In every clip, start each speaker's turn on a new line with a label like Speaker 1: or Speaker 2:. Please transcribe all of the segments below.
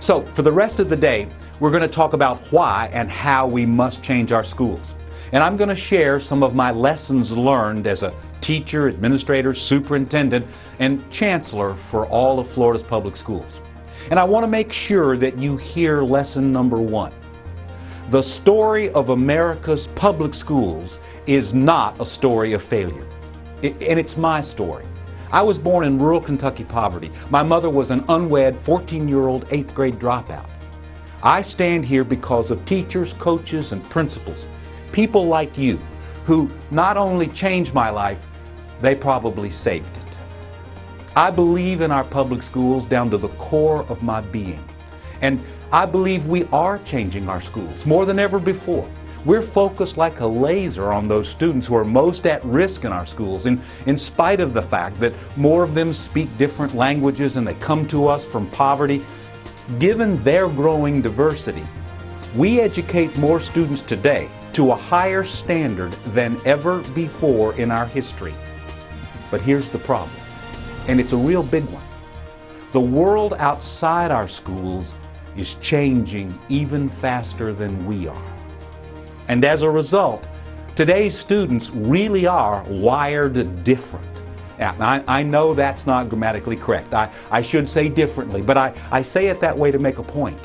Speaker 1: So, for the rest of the day, we're going to talk about why and how we must change our schools. And I'm going to share some of my lessons learned as a teacher, administrator, superintendent, and chancellor for all of Florida's public schools. And I want to make sure that you hear lesson number one. The story of America's public schools is not a story of failure. And it's my story. I was born in rural Kentucky poverty. My mother was an unwed 14-year-old 8th grade dropout. I stand here because of teachers, coaches, and principals, people like you, who not only changed my life, they probably saved it. I believe in our public schools down to the core of my being. And I believe we are changing our schools more than ever before. We're focused like a laser on those students who are most at risk in our schools, in spite of the fact that more of them speak different languages and they come to us from poverty. Given their growing diversity, we educate more students today to a higher standard than ever before in our history. But here's the problem, and it's a real big one. The world outside our schools is changing even faster than we are. And as a result, today's students really are wired different. Now, I know that's not grammatically correct. I should say differently, but I say it that way to make a point.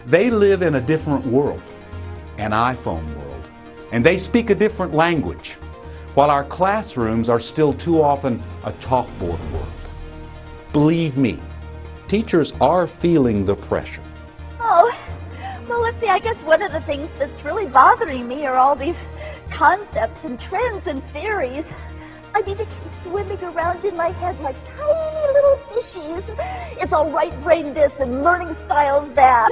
Speaker 1: They live in a different world, an iPhone world, and they speak a different language, while our classrooms are still too often a chalkboard world. Believe me, teachers are feeling the pressure.
Speaker 2: Oh, well, let's see, I guess one of the things that's really bothering me are all these concepts and trends and theories. I mean, they keep swimming around in my head like tiny little fishies. It's all right brain this and learning styles that.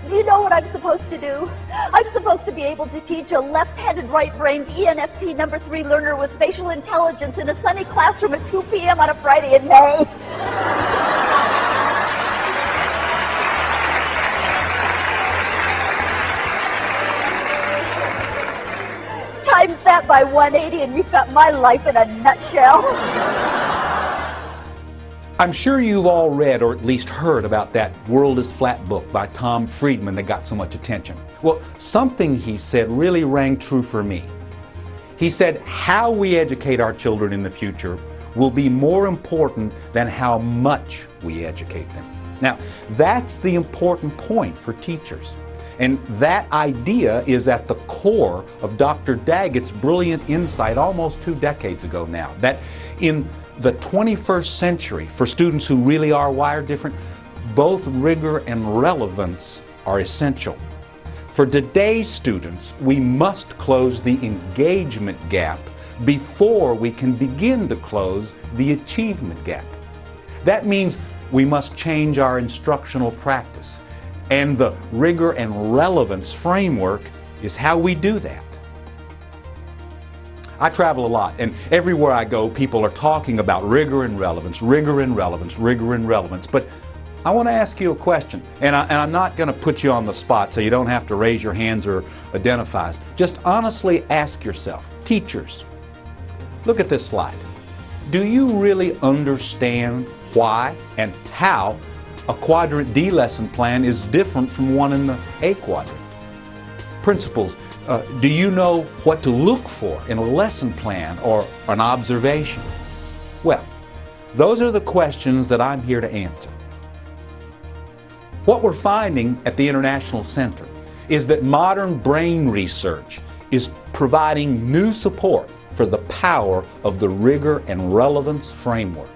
Speaker 2: Do you know what I'm supposed to do? I'm supposed to be able to teach a left-handed, right-brained ENFP number 3 learner with facial intelligence in a sunny classroom at 2 p.m. on a Friday in May. Times that by 180 and you've got my life in a nutshell.
Speaker 1: I'm sure you've all read or at least heard about that World is Flat book by Tom Friedman that got so much attention. Well, something he said really rang true for me. He said how we educate our children in the future will be more important than how much we educate them. Now, that's the important point for teachers. And that idea is at the core of Dr. Daggett's brilliant insight almost 2 decades ago now, that in the 21st century, for students who really are wired different, both rigor and relevance are essential. For today's students, we must close the engagement gap before we can begin to close the achievement gap. That means we must change our instructional practice. And the rigor and relevance framework is how we do that. I travel a lot, and everywhere I go, people are talking about rigor and relevance, rigor and relevance, rigor and relevance. But I want to ask you a question, and I'm not going to put you on the spot so you don't have to raise your hands or identify us. Just honestly ask yourself, teachers, look at this slide. Do you really understand why and how a quadrant D lesson plan is different from one in the A quadrant? Principals, do you know what to look for in a lesson plan or an observation? Well, those are the questions that I'm here to answer. What we're finding at the International Center is that modern brain research is providing new support for the power of the rigor and relevance framework.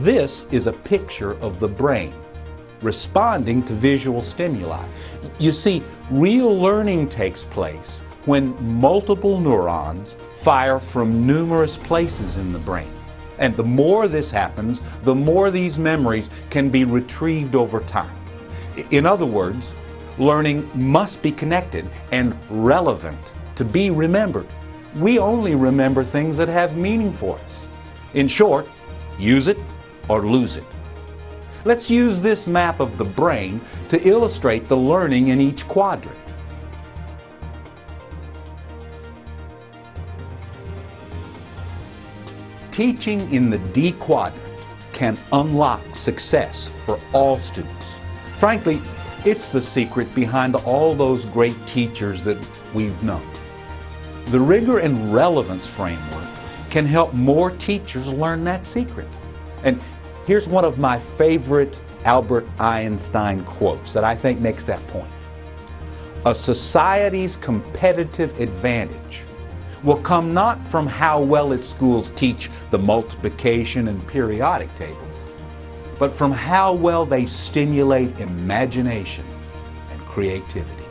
Speaker 1: This is a picture of the brain responding to visual stimuli. You see, real learning takes place when multiple neurons fire from numerous places in the brain. And the more this happens, the more these memories can be retrieved over time. In other words, learning must be connected and relevant to be remembered. We only remember things that have meaning for us. In short, use it or lose it. Let's use this map of the brain to illustrate the learning in each quadrant. Teaching in the D quadrant can unlock success for all students. Frankly, it's the secret behind all those great teachers that we've known. The rigor and relevance framework can help more teachers learn that secret. And here's one of my favorite Albert Einstein quotes that I think makes that point. A society's competitive advantage will come not from how well its schools teach the multiplication and periodic tables, but from how well they stimulate imagination and creativity.